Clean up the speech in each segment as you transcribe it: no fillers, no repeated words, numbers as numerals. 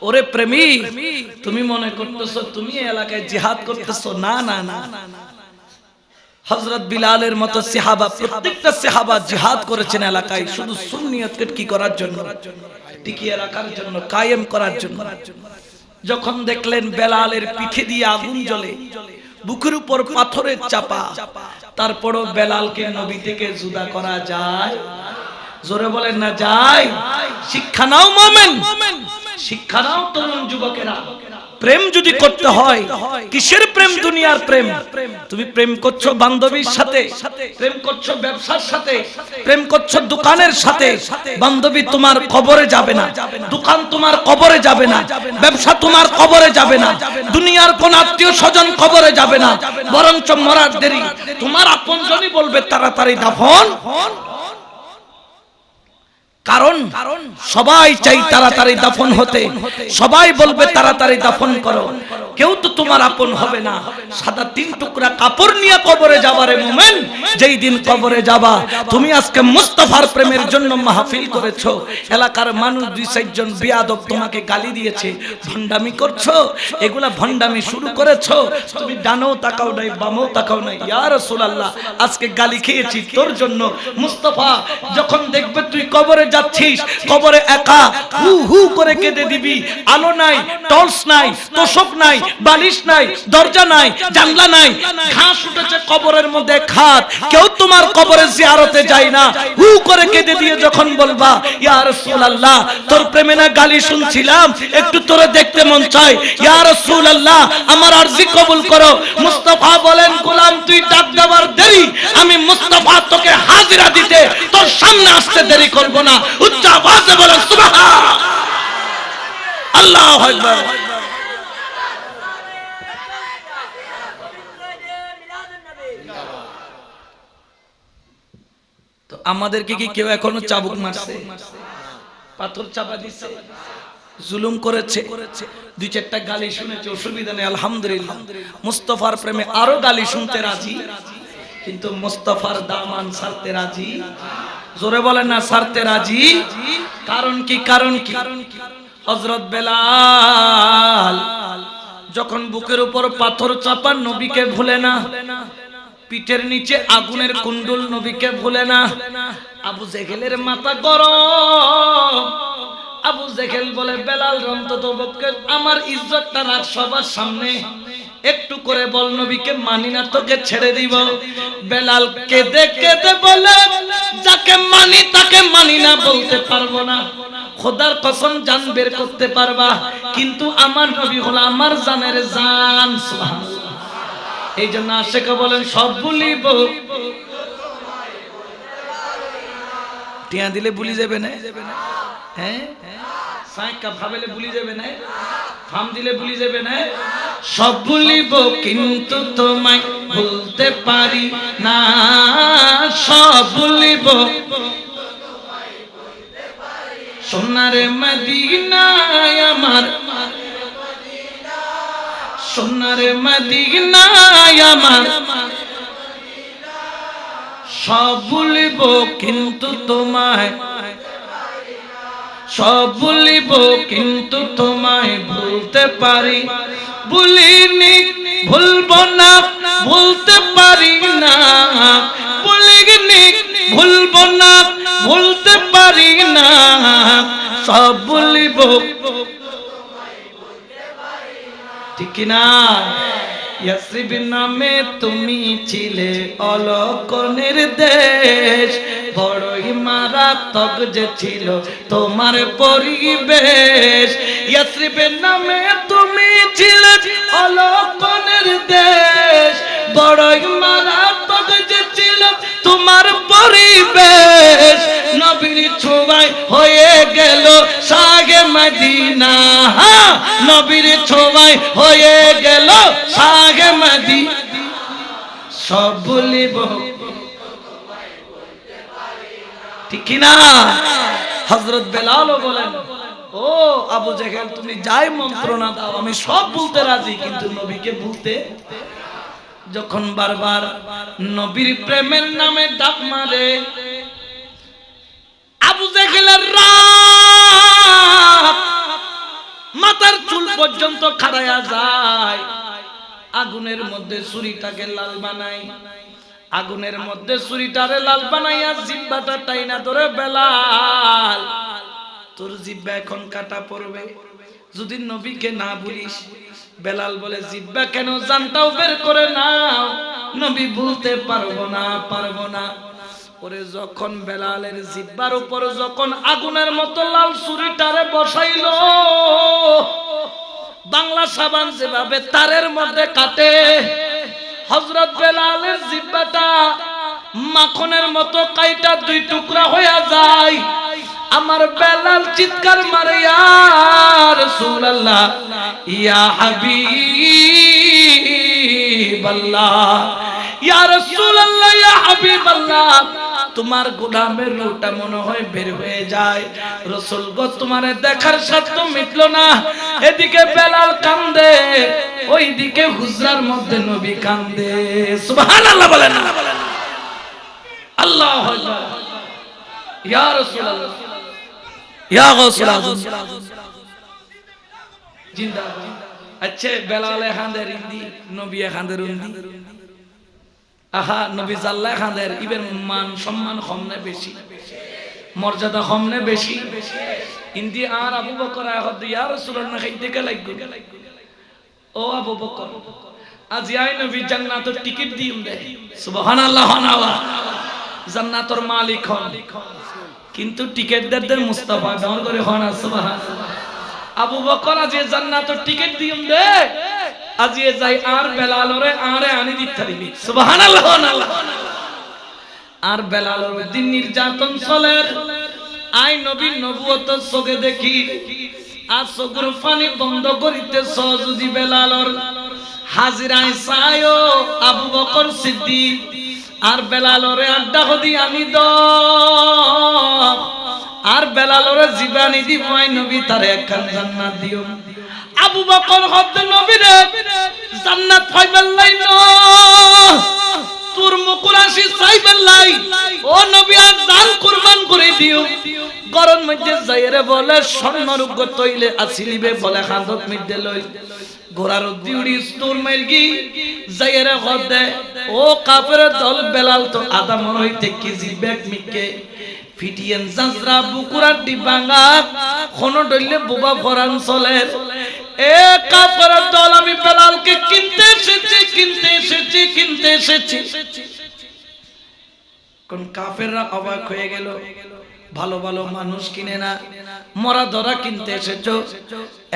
ওরে প্রেমী, তুমি মনে করতেছো তুমি এলাকায় জিহাদ করতেছো? না না না, হযরত বিলালের মতো সাহাবা, প্রত্যেকটা সাহাবা জিহাদ করেছেন এলাকায়, শুধু সুন্নিয়তকে কি করার জন্য? টিকিয়ে রাখার জন্য, কায়েম করার জন্য। যখন দেখলেন বেলালের পিঠে দিয়ে আগুন জ্বলে, বুকের উপর পাথরের চাপা, তারপরও বেলালকে নবী থেকে জুদা করা যায়? জোরে বলেন না যায়? শিক্ষা নাও মুমিন, শিক্ষা নাও তরুণ যুবকেরা। প্রেম যদি করতে হয়, কিসের প্রেম? দুনিয়ার প্রেম। তুমি প্রেম করছো বান্ধবীর সাথে, প্রেম করছো ব্যবসার সাথে, প্রেম করছো দোকানের সাথে। বান্ধবী তোমার কবরে যাবে না, দোকান তোমার কবরে যাবে না, ব্যবসা তোমার কবরে যাবে না, দুনিয়ার কোন আত্মীয় স্বজন কবরে যাবে না, বরঞ্চ মরার দেরি। তোমার আপনজনই বলবে তাড়াতাড়ি দাফন। কারণ সবাই চাই তাড়াতাড়ি দাফন হতে, সবাই বলবে তাড়াতাড়ি দাফন করো। কেউ তো তোমার আপন হবে না। সাদা 3 টুকরা কাপড় নিয়ে কবরে যাবারে মুমিন, যেই দিন কবরে যাবা, তুমি আজকে মুস্তাফার প্রেমের জন্য মাহফিল করেছো, এলাকার মানুষ 2-4 জন বেয়াদব তোমাকে গালি দিয়েছে, ভণ্ডামি করছো, এগুলা ভণ্ডামি শুরু করেছো। তুমি ডানেও তাকাও নাই, বামেও তাকাও নাই। ইয়া রাসূলুল্লাহ, আজকে গালি খেয়েছি তোর জন্য। মুস্তাফা যখন দেখবে তুই কবরে যাচ্ছিস, কবরে একা হু হু করে কেঁদে দিবি। আলো নাই, টর্চ নাই, তোষক নাই, বালিশ নাই, দরজা নাই, জানলা নাই, ঘাস উঠেছে কবরের মধ্যে খাত। কেউ তোমার কবরে জিয়ারতে যায় না। হু করে কেঁদে দিয়ে যখন বলবা, ইয়া রাসূলুল্লাহ, তোর প্রেমে না গালি শুনছিলাম, একটু তোরে দেখতে মন চাই, ইয়া রাসূলুল্লাহ আমার আরজি কবুল করো। মুস্তাফা বলেন, গোলাম তুই ডাক দেওয়ার দেরি, আমি মুস্তাফা তোকে হাজিরা দিতে তোর সামনে আসতে দেরি করব না। উচ্চ আওয়াজে বলেন সুবহান আল্লাহু আকবার। তো আমাদেরকে কি কেউ এখনো চাবুক মারছে, পাথর চাপা দিচ্ছে, জুলুম করেছে, 2-4টা গালি শুনেছে, অসুবিধা নেই, আলহামদুলিল্লাহ। মুস্তাফার প্রেমে আরো গালি শুনতে রাজি, কিন্তু মুস্তাফার দামান ছাড়তে রাজি। জোরে বলেন না, ছাড়তে রাজি। কারণ কি? কারণ কি? হযরত বেলাল যখন বুকের উপর পাথর চাপা, নবীকে ভুলে না, পিঠের নিচে আগুনের কুণ্ডুল, নবীকে ভুলে না। আবু জেহেলের মাথা গরম। আবু জেহেল বলে, বেলাল অন্তত আমার ইজ্জতটা রাখ সবার সামনে, একটু করে বল নবীকে মানি না তোকে ছেড়ে দিব। বেলাল কেঁদে কেঁদে বলে, যাকে মানি তাকে মানি না বলতে পারবো না, খোদার কসম জান বের করতে পারবা, কিন্তু আমার নবী হলো আমার জানের জান। সুবহানাল্লাহ। এই জন্য আশেকে বলেন, সব ভুলিব, টিয়া দিলে ভুলি যাবে না, হ্যাঁ সাইকা ভাবেলে ভুলি যাবে না, ফাম দিলে ভুলি যাবে না। সব ভুলিব কিন্তু তোমায় ভুলতে পারি না, সব ভুলিব সোনারে মদিনায় আমার, সোনারে মদিনায় আমার, সব ভুলিব কিন্তু তোমায়, সব ভুলিব কিন্তু তোমায় ভুলতে পারি, ভুলিনি ভুলবো না, ভুলতে পারি না, ভুলিনি ভুলবো না, ভুলতে পারি না, সব ভুলিব, ঠিক না? ইয়াসরিব নামে তুমি ছিলে অলকনের দেশ, বড়ই মারাত্মক যে ছিল তোমার পরিবেশ। ইয়াসরিব নামে তুমি ছিলে অলকনের দেশ, বড়ই মারাত্মক যে ছিল তোমার পরিবেশ। নবীর ছোঁয়ায় হয়ে গেল শাহে মদিনা, নবীর ছোঁয়ায় হয়ে গেল শাহে মদিনা, সব ভুলিব, ঠিক না? হযরত বেলালও বলেন, ও আবু জেহেল তুমি যাই মন্ত্রণা দাও, আমি সব বলতে রাজি, কিন্তু নবীকে ভুলতে। যখন বারবার নবীর প্রেমের নামে ডাক মারে, আবু জেহেলের রাগ পর্যন্ত খাড়ায়া যায়, আগুনের মধ্যে ছুরিটাকে লাল বানাই, আগুনের মধ্যে ছুরিটারে লাল বানাইয়া জিহ্বাটা টাইনা ধরে, বেলাল তোর জিহ্বা এখন কাটা পড়বে যদি নবীকে না বলিস। বেলাল বলে জিহ্বা কেন, জানটাও বের করে নাও, নবী বলতে পারবো না, পারবো না। ওরে যখন বেলালের জিহ্বার উপর যখন আগুনের মতো লাল ছুরিটারে বসাইলো, বাংলা সাবান যেভাবে তারের মধ্যে কাটে, হযরত বেলালের জিহ্বাটা মাখনের মতো কাইটা দুই টুকরা হয়ে যায়। আমার বেলাল চিৎকার মারে, ইয়া রাসূলুল্লাহ, ইয়া হাবিবাল্লাহ, ইয়া রাসূলুল্লাহ, ইয়া হাবিবাল্লাহ, তোমার গোলামের রূহটা মনে হয় বের হয়ে যায়। রাসূল গো, তোমারে দেখার সাধ্য মিটলো না। এদিকে বেলাল কান্দে, ওইদিকে হুজরার মধ্যে নবী কান্দে। সুবহানাল্লাহ বলেন না? আল্লাহু আকবার। ইয়া রাসূলুল্লাহ, ইয়া গাউসুল আযম জিন্দাবাদ। আচ্ছা, বেলাল খানদের ইন্দি, নবী খানদের উন্দি। আহা, নবী জাল্লা খানদের ইবের মান সম্মান কমনে বেশি, মর্যাদা কমনে বেশি। ইন্দি আর আবু বকর আহদ, ইয়া রাসূলুল্লাহ খাইতে কে লাগবে? ও আবু বকর, আজ আই নবী জান্নাতের টিকিট দিম দে। সুবহানাল্লাহ, হানাওয়া জান্নাতের মালিক হন, কিন্তু টিকিটদারদের মুস্তাফা দান করে হন। সুবহানাল্লাহ। আবু বকর আজ জান্নাতের টিকিট দিম দে, আজ যাই আর বেলালরে আরে আনি দিতে দিবি। সুবহানাল্লাহ, হানাওয়া। আর বেলালর দিন নির্যাতন চলে, আই নবীর নবুয়ত চোখে দেখি, আর চোখের পানি বন্ধ করিতেছ যদি বেলালর হাজিরায় চায়ও আবু বকর সিদ্দিক, আর বেলালরে আড্ডা হদি আমি দ, আর বেলালরে জীবানি দিব, আই নবী তারে একখান জান্নাত দিও। আবু বকর হদ নবীরে জান্নাত পাইবেন লাই ন, তোর মুকুরাশি চাইবেন লাই, ও নবী আর জান কুরবান করে দিও। গরম মধ্যে যাইরে বলে স্বর্ণরূপ তৈলে আসিলিবে, বলে হাতত মধ্যে লই ঘোড়ার দিউড়ি তোর মেলগি যাইরে হদে, ও কাফের দল, বেলাল তো আদা মন হইতে কেজি ব্যাগ মিকে ফিটিয়েন জাজরা বুকুরার ডিবাঙ্গা কোন ডইলে বুবা ফরান চলে। এ কাফের দল, আমি বেলালকে কিনতে এসেছি, কিনতে এসেছি, কিনতে এসেছি। কোন কাফেররা অবাক হয়ে গেল, ভালো ভালো মানুষ কিনে না, মরা ধরা কিনতে এসেছো।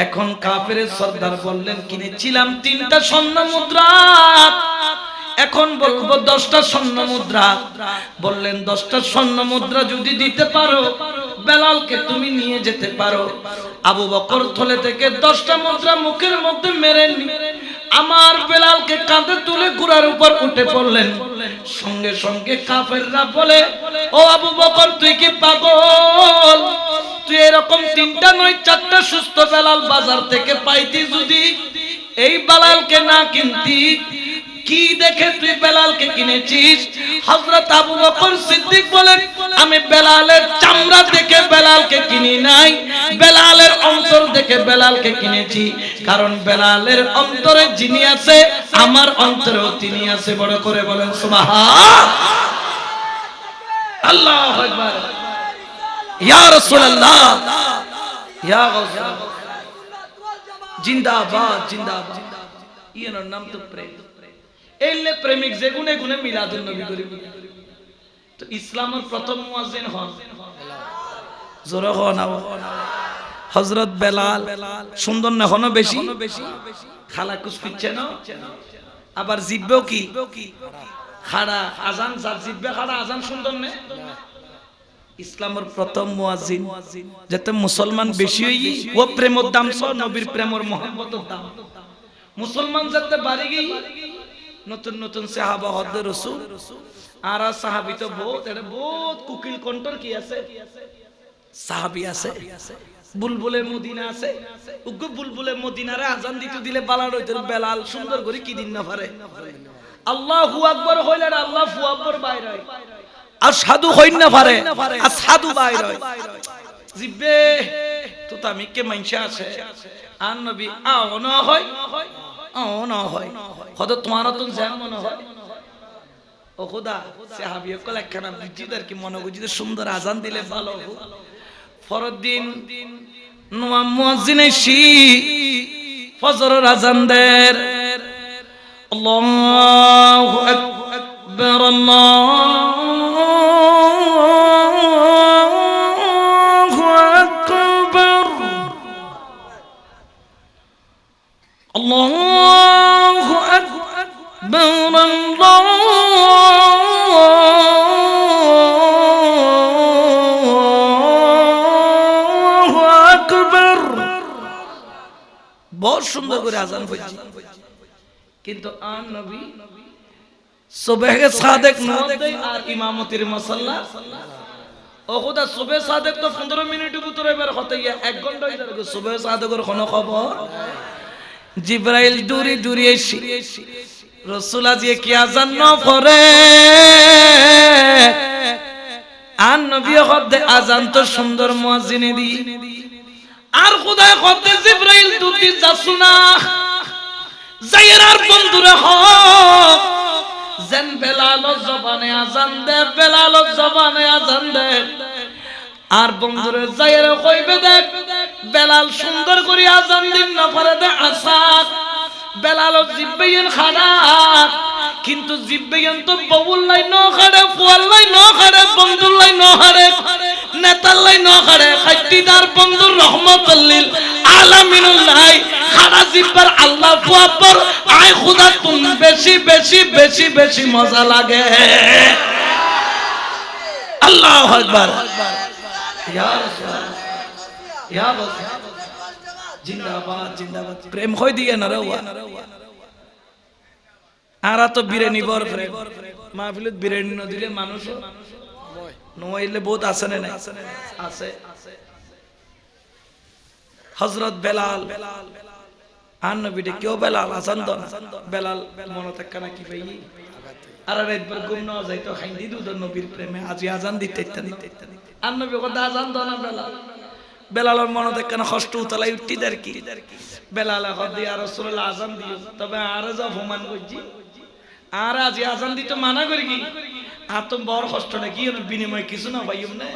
এখন কাফের সর্দার বললেন, কিনেছিলাম 3টা স্বর্ণ মুদ্রা, এখন বলবো 10টা স্বর্ণ মুদ্রা। বললেন 10টা স্বর্ণ মুদ্রা যদি দিতে পারো, বেলালকে তুমি নিয়ে যেতে পারো। আবু বকর থলে থেকে 10টা মুদ্রা মুখের মধ্যে মেরে আমার বেলালকে কাঁধে তুলে ঘোড়ার উপর উঠে পড়লেন। সঙ্গে সঙ্গে কাফেররা বলে, ও আবু বকর, তুই কি পাগল? তুই এরকম 3টা নয় 4টা সুস্থ বেলাল বাজার থেকে পাইতি, যদি এই বেলালকে না কিনতি, কি দেখে তুই বেলালকে কিনেছিস? হযরত আবু বকর সিদ্দিক বলেন, আমি বেলালের চামড়া দেখে বেলালকে কিনি নাই, বেলালের অন্তর দেখে বেলালকে কিনেছি। কারণ বেলালের অন্তরে যিনি আছে, আমার অন্তরেও তিনি আছে। বড় করে বলেন সুবহান আল্লাহু আকবার। ইয়া রাসূলুল্লাহ, ইয়া গাউসুল, জিন্দাবাদ, জিন্দাবাদ। ইয়ার নাম তো প্রেম। এইলে প্রেমিক যে গুনে গুনে মিলাদুন নবী করিব। তো ইসলামের প্রথম মুয়াজ্জিন হন, জোরে হন হযরত বেলাল। সুন্দর না হনো বেশি, খালা কুছ পিচ্ছে না, আবার জিব্বেও কি খাড়া। আজান যার জিব্বে খাড়া, আজান সুন্দর না। ইসলামের প্রথম মুয়াজ্জিন, যাতে মুসলমান বেশি হই, ও প্রেমর দাম সহ নবীর প্রেমর মোহাম্মতের দাম। মুসলমান যাতে বাড়ি গই, নতুন নতুন সাহাবা হদ রাসূল, আর সাহাবী তো বহুত কুকিল কন্টর কি আছে, সাহাবী আছে, বুলবুলে মদিনা আছে। উগ্র বুলবুলে মদিনারে আজান দিতে দিলে বালার হইতো, বেলাল সুন্দর করে কি দিন না পারে। আল্লাহু আকবার হইলে আল্লাহু আকবার বাইরে হয়, আশহাদু হইন না পারে, আশহাদু বাইরে হয়। জিব্বে তো তামিকে মাইনসা আছে, আর নবী আও না হয় হয়তো তোমার তো যেমন হয় ও খোদা সাহাবীয়ে কল একখানা বুঝিদার কি মনে বুঝিতে সুন্দর আজান দিলে ভালো ফরদ দিন মুয়াজ্জিন এসি ফজরের আজান দেয় আল্লাহু আকবার আল্লাহু আকবার আল্লাহু আকবার আল্লাহু আকবার বহুত সুন্দর করে আজান হচ্ছে কিন্তু আর নবী সুবহে সাদেক নদে আর ইমামতির মাসাল্লা ও খোদা সুবহে সাদেক তো 15 মিনিটের ভিতরে বের হতে গিয়ে 1 ঘন্টা হয়ে যাবে সুবহে সাদেকের কোনো খবর জিবরাইল দূরে দূরে এসে রাসূল আজিয়ে কি আজান ন পড়ে আর নবী হদে আজান তো সুন্দর মুয়াজ্জিনে দি আর খোদা হদে জিবরাইল দূরে যাচ্ছ না যায়ের বন্ধুরা হক যেন বেলালের জবানে আজান দে বেলালের জবানে আজান দে আর বন্ধুরা যায়ের কইবে দেখ বেলাল সুন্দর করে আজান দিন না পারে দে আসাদ বেলালের জিব্বাইন খারাপ কিন্তু জিব্বাইন তো বউল লাই ন খাড়ে ফুয়াল লাই ন খাড়ে বন্ধুর লাই ন খাড়ে নেতার লাই ন খাড়ে খাইতিদার বন্ধুর রহমাতুল্লিল আলামিনুল নাই খাড়া জিব্বার আল্লাহ আকবার আয় খোদা তুম বেশি বেশি বেশি বেশি মজা লাগে আল্লাহু আকবার ইয়া রাসূল ইয়া রাসূল জিন্দাবাদ জিন্দাবাদ প্রেম হই দিয়ে না রে আরা তো বিরিয়ানি বর প্রেম মাহফিলত বিরিয়ানি ন দিলে মানুষ নইলে বহুত আছে না আছে হযরত বেলাল আর নবীতে কেউ বেলাল আজান দন বেলাল মনে থাকে না কি ভাই আর একবার ঘুম না যাইতো খাইন্দি দুধ নবীর প্রেমে আজি আজান দিতে আর নবী কথা আজান দন বেলাল বেলালের মনে থাকে না কষ্ট উতলাই উঠতি দার কি বেলাল হদি আর রাসূলুল্লাহ আজান দিও তবে আর যা ভমান করছি আর আজি আজান দিতে মানা করি কি আর তো বড় কষ্ট না কি বিনিময় কিছু না ভাইম না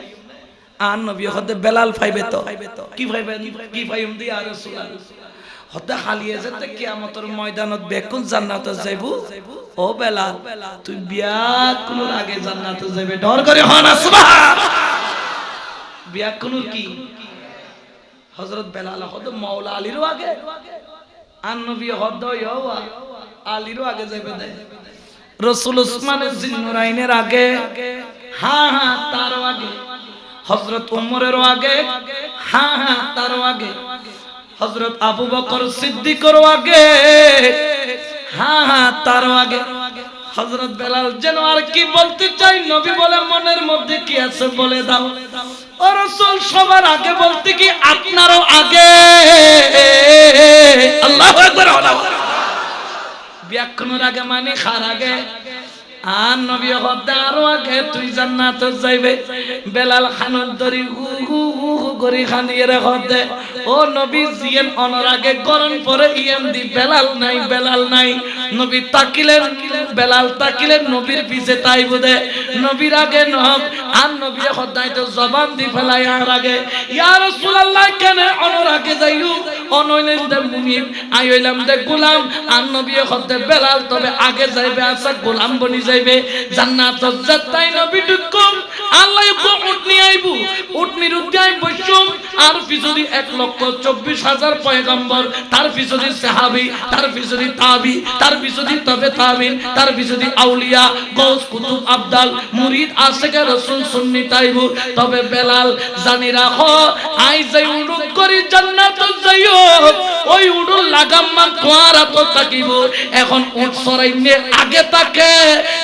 আর নবী হদে বেলাল পাইবে তো কি পাইবেন কি পাইম দি আর রাসূলুল্লাহ হতে হালিয়ে যেতে কিয়ামতের ময়দানত বেকুন জান্নাতে যাইবো ও বেলাল তুই বিয়া কোনোর আগে জান্নাতে যাবে ডর করে হ না সুবহান বিয়া কোনোর কি হযরত বেলাল হদ মাওলা আলীর আগে আর নবী হদ ইয়া আলীর আগে যাবে দে রাসূল উসমানের জিন্নুরাইনের আগে হ্যাঁ হ্যাঁ তার আগে হযরত ওমরের আগে হ্যাঁ হ্যাঁ তার আগে হযরত আবু বকর সিদ্দিকের আগে হ্যাঁ হ্যাঁ তার আগে হযরত বেলাল যেন আর কি বলতে চাই নবী বলে মনের মধ্যে কি আছে বলে দাও ও রাসূল সবার আগে বলতে কি আপনারও আগে আল্লাহু আকবার ব্যাখ্যানের আগে মানে খার আগে আর নবী হদে আরো আগে তুই জান্নাতে যাইবে বেলাল খানর দরি গরি খানিয়ে হদে ও নবী জিয়েন অনর আগে গরম পরে ইয়েম দি বেলাল নাই নবী তাকিলেন বেলাল তাকিলেন নবীর পিছে তাই বুদে নবীর আগে নব আর নবী হদাই তো জবান দি ফেলাই আর আগে ইয়া রাসূলুল্লাহ কেন অনর আগে যাইও অনইলেন দে মুনিব আইলাম দে গোলাম আর নবী হদে বেলাল তবে আগে যাইবে আচ্ছা গোলাম বনি যাইবে জান্নাত যাতাই নবী ঢুকুম আল্লাহ কো উটনি আইবু উটনির উদ্যায় বসুম আর পিছদি 1,24,000 পয়গম্বর তার পিছদি সাহাবী তার পিছদি তাবি তার পিছদি তবে তাবিন তার পিছদি আউলিয়া গৌস কুতুব আবদাল মুরিদ আশিকে রাসূল সুন্নি তাইবু তবে বেলাল জানি রাখো আই যাই উড়ুক করি জান্নাত যাইও ওই উড়ুল লাগাম মান তোয়ারা তো তাকিব এখন উট সরাইনে আগে তাকে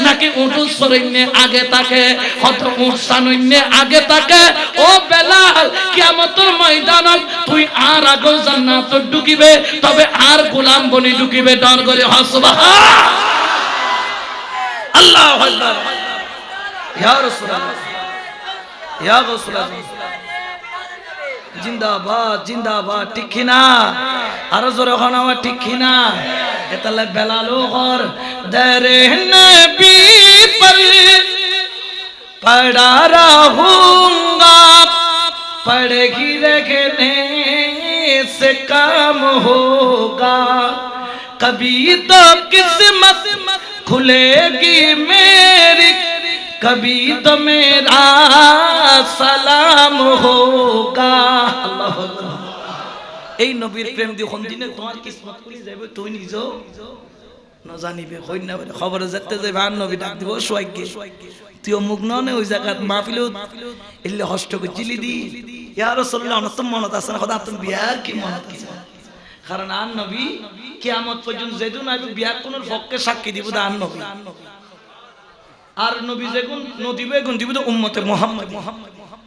নাকি উট সরাইনে আগে তাকে কত উট সানইনে আগে তাকে ও বেলাল কিয়ামতের ময়দানত তুই আর আগে জান্নাত ঢুকিবে তবে আর গোলাম বনি ঢুকিবে ডর করে সুবহান আল্লাহু আকবার ইয়া রাসূলুল্লাহ ইয়া রাসূলুল্লাহ জিন্দাবাদ জিন্দাবাদ ঠিক কিনা আরো জোরে হন আমার ঠিক কিনা এতালে বেলালো ঘর দরে নবী पर पड़ा रहूंगा पढ़ेगी रखने से काम होगा कभी तो किस्मत खुलेगी मेरी कभी तो मेरा सलाम होगा अल्लाह এই নবীর প্রেম দিয়ে কোন দিনে তোমার কিসমত খুলে যাবে তুই নিজেও না জানিবে কই না খবরে যেতে যাবে আর নবী ডাক দিব সোয়াইকে তুই অমুক ননে ওই জায়গাত মাহফিলত ইল্লে হষ্ট করছিলি দি ইয়া রাসূলুল্লাহ অনত মনত আছে না খোদা তুমি বিয়ার কি মনত আছে কারণ আর নবী কিয়ামত পর্যন্ত যেদিন আইবে বিয়ার কোন পক্ষে সাক্ষী দিব দা আর নবী আর নবী যেগুন নদিবে গুণ দিব উম্মতে মুহাম্মদ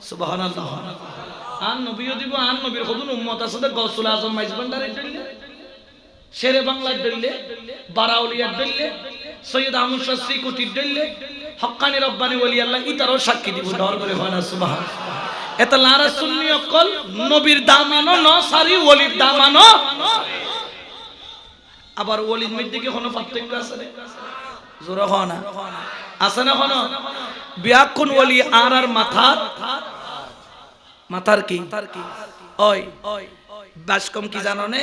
সুবহানাল্লাহ আর নবীও দিব আর নবীর কতজন উম্মত আছে দে গৌসুল আজম মাইজবান্ডারে দিলে শেরে বাংলার দিলে বারাউলিয়ার দিলে সৈয়দ আহমদ শাহ শ্রীকুটির দিলে হক্কানি রব্বানি ওলি আল্লাহ ইতারও সাক্ষী দিব ডর করে হয় না সুবহানাল্লাহ এটা লারা সুন্নি অকল নবীর দামানো ন সারি ওলির দামানো আবার ওলির মধ্যে কি কোনো পার্থক্য আছে জোরে হয় না আছে না কোনো বিয়াকুন ওলি আর মাথার মাথার কি ওই বাসকম কি জানো নে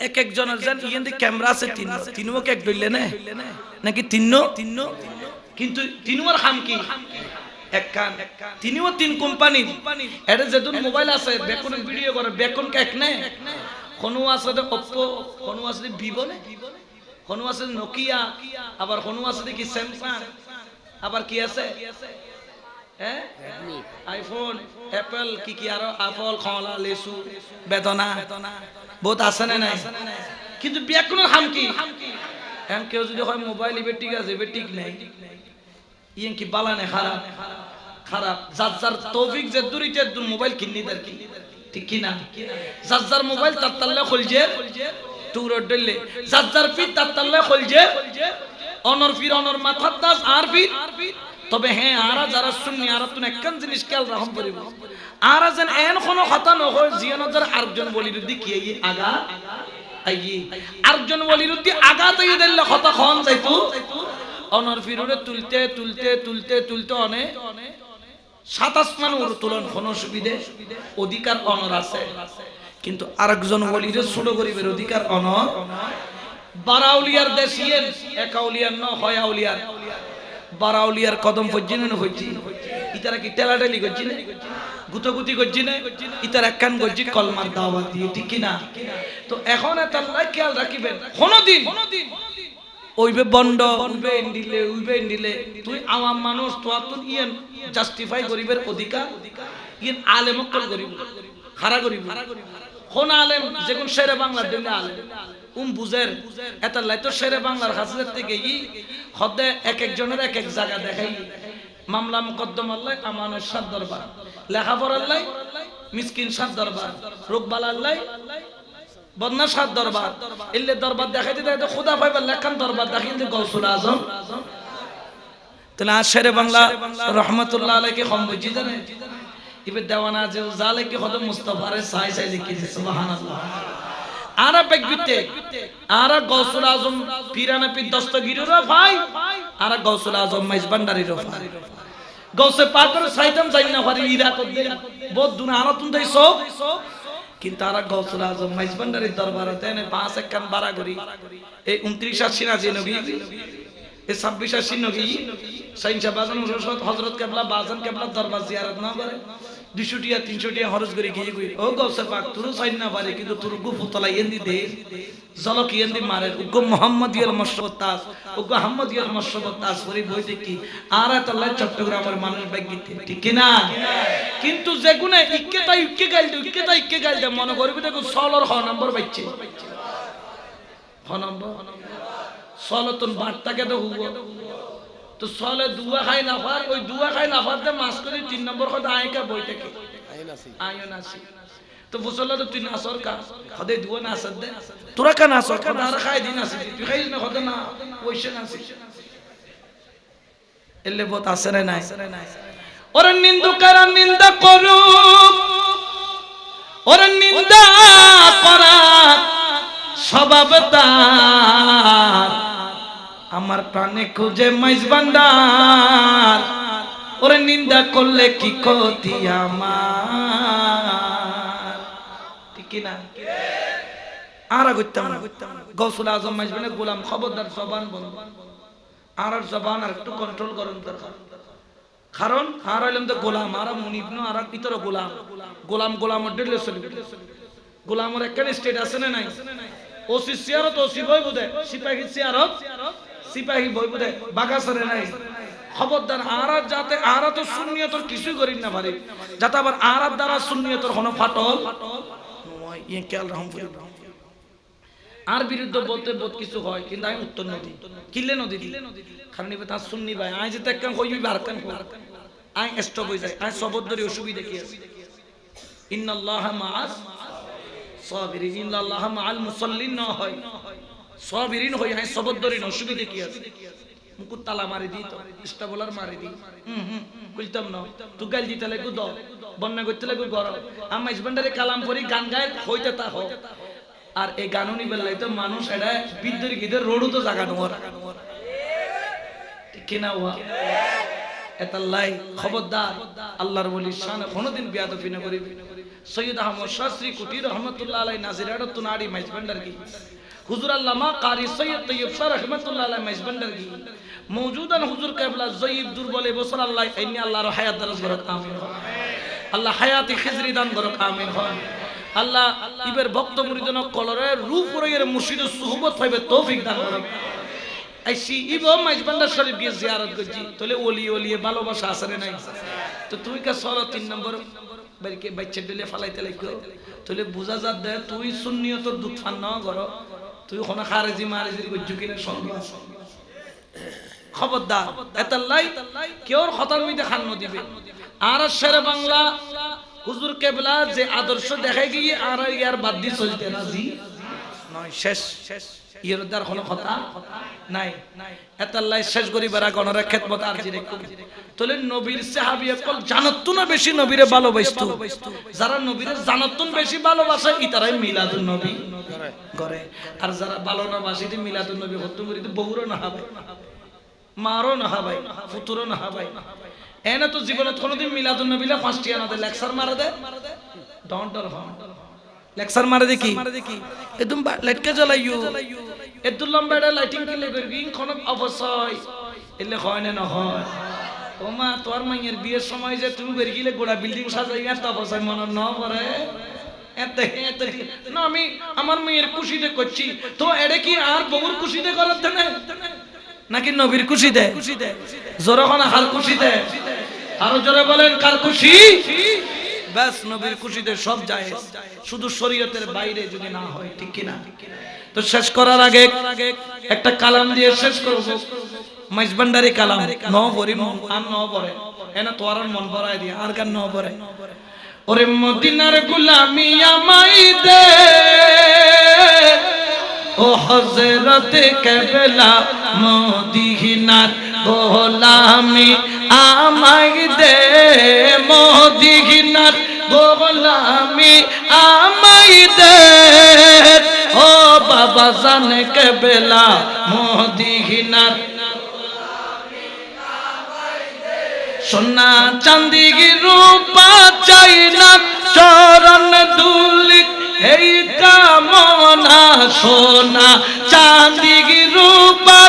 এক এক জনের জান ইয়েন্দি ক্যামেরা আছে তিনও কে এক দইলে না নাকি তিনও কিন্তু তিনওর হাম কি এক কান তিনও তিন কোম্পানি এর যেদুন মোবাইল আছে বেকন ভিডিও করে বেকন কে এক নে কোনও আছে Oppo কোনও আছে Vivo নে কোনও আছে Nokia আবার কোনও আছে কি Samsung আবার কি আছে হ্যাঁ আইফোন অ্যাপল কি আর আপেল কমলা লেসু বেদনা বহুত আছে না নাই কিন্তু বেকন হাম কি এম কেউ যদি হয় মোবাইল ইবে ঠিক আছে ইবে ঠিক নাই ইয়েন কি বালানে খারাপ খারাপ যার তৌফিক যে দুরিতে দুর মোবাইল কিন্নি দার কি ঠিক কি না যার মোবাইল তাতাল্লা খুলজে টুর ডলে যার ফিট তাতাল্লা খুলজে অনর ফির অনর মাথার দাস আর ফির তবে হ্যাঁ আরা যারা সুন্নি আরা তুন একখান জিনিস খেয়াল রাখম করিব আরা যেন এন কোনো কথা নহয় জিয়ানদের আরেকজন বলিরুদ্দি কি আগা আইয়ে আরেকজন বলিরুদ্দি আগা তাই দিলে কথা খন যাইতো অনর ফিরুরে তুলতে তুলতে তুলতে তুলতে অনে সাত আসমান উত্তোলন কোনো সুবিধে অধিকার অনর আছে কিন্তু আরেকজন বলিরে ছোট গরিবের অধিকার অনর বারাউলিয়ার দেশিয়ের একাউলিয়ার ন হয় আউলিয়ার বারাউলিয়ার কদম পর্যন্ত হইছি ইতারা কি টেলাটেলি করছি না গুতগুতি করছি না ইতার একখান করছি কলমার দাওয়াত দিয়ে ঠিক কিনা তো এখন আল্লাহ খেয়াল রাখিবেন কোনদিন ওইবে বন্ড উইবে ইন্ডিলে তুই আওয়াম মানুষ তোর তো ইয়েন জাস্টিফাই করিবের অধিকার ইয়েন আলেম কল করিব খাড়া করিব কোন আলেম যেগুন শেরে বাংলার জন্য আলেম বুঝের এটা লাইতো শেরে বাংলার হাসিদের থেকে হদে এক একজনের এক এক জায়গা দেখাই মামলা মুকদ্দম আল্লাহ আমানের সাত দরবার লেখাপড়া আল্লাহ মিসকিন সাত দরবার রোগবাল আল্লাহ বদনা সাত দরবার ইল্লে দরবার দেখাইতে দেখাইতে খোদা পাইবার লেখান দরবার দেখাইতে গৌসুল আজম তাহলে আর শেরে বাংলা রহমতুল্লাহ আলাইকে কম বুঝি জানে ইবে দেওয়ানা যে জালেকে হদে মুস্তাফারে সাই সাই লিখেছে সুবহানাল্লাহ আরা বেগবিতে আরা গৌসুল আজম পিরানা পি দস্তগিরুর ভাই আরা গৌসুল আজম মাইজবান্ডারির ভাই গৌসে পাকের সাইতাম জাইনা পারি ইরাক দে বহুত দুনা আরা তুন দেই সব কিন্তু আরা গৌসুল আজম মাইজবান্ডারির দরবারতে নে পাঁচ একখান বাড়া করি এই 29 80 না যে নবী এই 26 80 নবী সাইন শাহবাজান হযরত কেবলা বাজান কেবলা দরবার জিয়ারত না করে 200 টিয়া 300 টিয়া খরচ করে গিয়ে কই ও গৌসে পাক তুরু সাইন না পারে কিন্তু তুর গুফ তলা এন্দি দে জলক এন্দি মারে উগ্গ মুহাম্মদিয়াল মুশতাস উগ্গ মুহাম্মদিয়াল মুশতাস করি বইতে কি আরাত আল্লাহ চট্টগ্রামের মানুষ বাইগিতে ঠিক কি না কিন্তু যেগুনে ইক্কে গাইলদে মনে করবি দেখো সলর হ নম্বর বাইছে হ নম্বর সলতন বাটটাকে তো হুব তো সলে দুয়া খাই না পার ওই দুয়া খাই না পারতে মাস করে 3 নম্বর কথা আয়কা বইটাকে আয়ন আসি তো বুঝলা তো তুই নাসর কা খদে দুয়া না আসদ দে তোরা কা নাসর কা আর খাই দিন আসি তুই খাই না খদে না ওইছে না আসি এলে বহুত আসে না নাই ওরে নিন্দুকার নিন্দা করুক ওর নিন্দা করা স্বভাব তার, আমার প্রাণে খুঁজে মাইজ ভান্ডার, ওর নিন্দা করলে কি ক্ষতি আমার, ঠিক না? আর করতাম গৌসুল আজম মাইজ ভান্ডার গোলাম, খবরদার জবান বন্ধ, আর জবান আর একটু কন্ট্রোল করুন দরকার। কারণ আর হইলাম তো গোলাম, আর মুনিব না, আর ভিতরে গোলাম, গোলাম গোলামের ডেলে চলবে। গোলামের একখানে স্টেট আছে না নাই? ওসি সিয়ারত ওসি বই বুঝে, সিপাহী সিয়ারত সিপাহী বই বুঝে, বাগাসরে নাই। খবরদার আর যাতে আর তো সুন্নিয়তর কিছুই করিন না পারে, যাতে আবার আর দ্বারা সুন্নিয়তর কোনো ফাটল নয়, ইয়ে খেয়াল রাখুন। আর বিরুদ্ধে বলতে বহুত কিছু হয়, কিন্তু আমি উত্তর নদী কিলে নদী দিলে কারণ এবার তার সুন্নি ভাই আই যে তেকাম হইবি বারকান আই স্টপ হয়ে যায়, আই সবদরি অসুবিধা কি আছে? ইন্নাল্লাহা মাআস সাবিরিন, ইন্নাল্লাহা মাআল মুসাল্লিন না হয় সাবিরিন হয়, আই সবদরি অসুবিধা কি আছে? মুকুত তালা মারি দি তো স্টাবলার মারি দি কইতাম না তু গাল দিতে লাগু দ বন্যা করতে লাগু গরম আমি হাজবেন্ডারে কালাম পড়ি গান গায় হইতে তা হোক। আর এই গানুনি বেলায় তো মানুষ এটা বিদ্যুৎ গীতের রোডও তো জাগানো ঠিক কিনা? ওয়া এতাল্লাই খবরদার আল্লাহর ওলি শান কোনদিন বিয়াদবি না করিবি। সৈয়দ আহমদ শাস্ত্রী কুটি রহমাতুল্লাহ আলাইহি নাজিরাত তুনাড়ি মাইজবান্ডার কি হুজুর আল্লামা কারি সৈয়দ তৈয়ব শাহ রহমাতুল্লাহ আলাইহি মাইজবান্ডার কি মওজুদান হুজুর কেবলা জয়ীব দুর্বলে বসর আল্লাহ ইন্নি আল্লাহর হায়াত দারাজ করক আমিন। আল্লাহ হায়াতি খিজরি দান করক আমিন। আল্লাহ ইবের ভক্ত মুরিদন কলরে রূপ রয়ের মুর্শিদ সুহবত পাইবে তৌফিক দান করুন। আইসি ইবো মাইজবান্ডার শরীফ গিয়ে জিয়ারত করছি, তাহলে ওলি ওলি ভালোবাসা আসরে নাই তো তুই কা সর 3 নম্বর বাড়িকে বাচ্চা দিলে ফালাইতে লাগো, তাহলে বুঝা যা দে তুই সুন্নিয়তর দুধ ফান না করো, তুই কোন খারেজি মারেজি করছু কিনা সঙ্গে। খবরদার এতাল্লাই কেউ খতার মধ্যে খান দিবে। আর শেরে বাংলা হুজুর কেবলা যে আদর্শ দেখাই গিয়ে আর ইয়ার বাদ দিয়ে চলতে রাজি নয়, শেষ ইয়ের দ্বার কোনো কথা নাই। এতাল্লাই শেষ গরিবেরা গণরা খেদমত আর জিরে তোলে নবীর সাহাবী কল জানাতুন না বেশি নবীরে ভালোবাসতো, যারা নবীরে জানাতুন বেশি ভালোবাসে ইতারাই মিলাদুন নবী করে, আর যারা ভালো না বাসিতে মিলাদুন নবী হত্যা করিতে বহুরও না হবে, মারও না হবে, ফুতুরও না হবে। এনে তো জীবনে কোনদিন মিলাদুন নবীলা 5টি আনা দে লেকচার মারা দে ডন্ট ডর হন লেকচার মারা দে কি একদম লাইটকে জ্বলাইও এদুল লম্বাডা লাইটিং কি লে করবি কোন অবশ্যই এলে হয় না হয়। ওমা তোর মাইয়ের বিয়ের সময় যে তুমি বের গিলে গোড়া বিল্ডিং সাজাই এত অবশ্যই মনে ন করে এত এত না আমি আমার মেয়ের খুশিতে করছি তো এডে কি আর বহুর খুশিতে করতে না নাকি নবীর খুশিতে? জোরে কোন হাল খুশিতে? আরো জোরে বলেন কার খুশি? বাস নবীর খুশিতে সব জায়েজ, শুধু শরীয়তের বাইরে যদি না হয়, ঠিক কি না? তো শেষ করার আগে একটা কালাম দিয়ে শেষ করব, মাইজবান্ডারি কালাম ন ভরি আর ন পড়ে এনা তোর মন ভরায় দিয়ে আর গান ন পড়ে। ওরে মদিনার গোলামি আমায় দে ও হযরত কেবলা মদিনার গোলামি আমায় দে, মদিনার গোলামি আমায় দে ও বাবা জান কেবলা মদিনার সোনা চাঁদি রূপা চাই না চরণ ধুলি এই কামনা, সোনা চাঁদি রূপা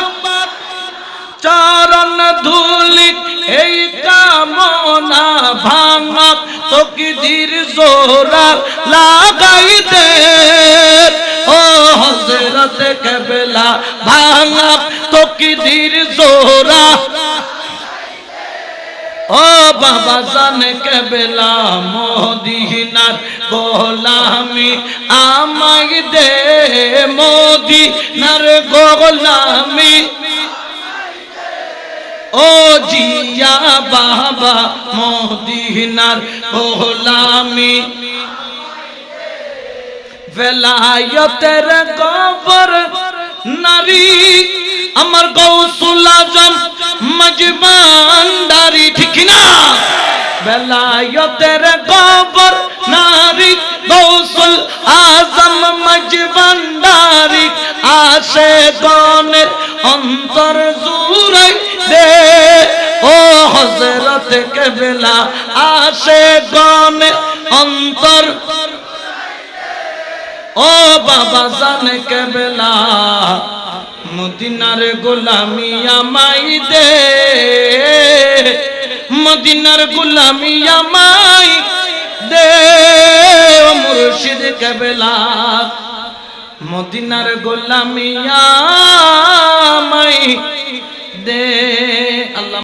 চরণ ধুলি এই কামনা, ভাঙা তকদির জোড়া লাগাই দে ও হযরত কেবলা, ভাঙা তকদির জোড়া ও বাবা জান কেবলা মদিনার গোলামি আমায় দে, মদিনার গোলামি ও জিয়া বাবা মদিনার গোলামি। বেলায়েতের গবর নারী আমার গৌসুল আজম মাইজবান্ডারি, ঠিক না? বেলায়েতের গবর নারী গৌসুল আজম মজবান্ডারি আশিকানের অন্তর জুড়াই দে ও হযরত কেবলা আশিকানের অন্তর ও বাবা জান কেবলা মদিনার গোলামি আমাই দে মদিনার গোলামি আমাই দে ও মুর্শিদ কেবলা মদিনার গোলামি আমাই দে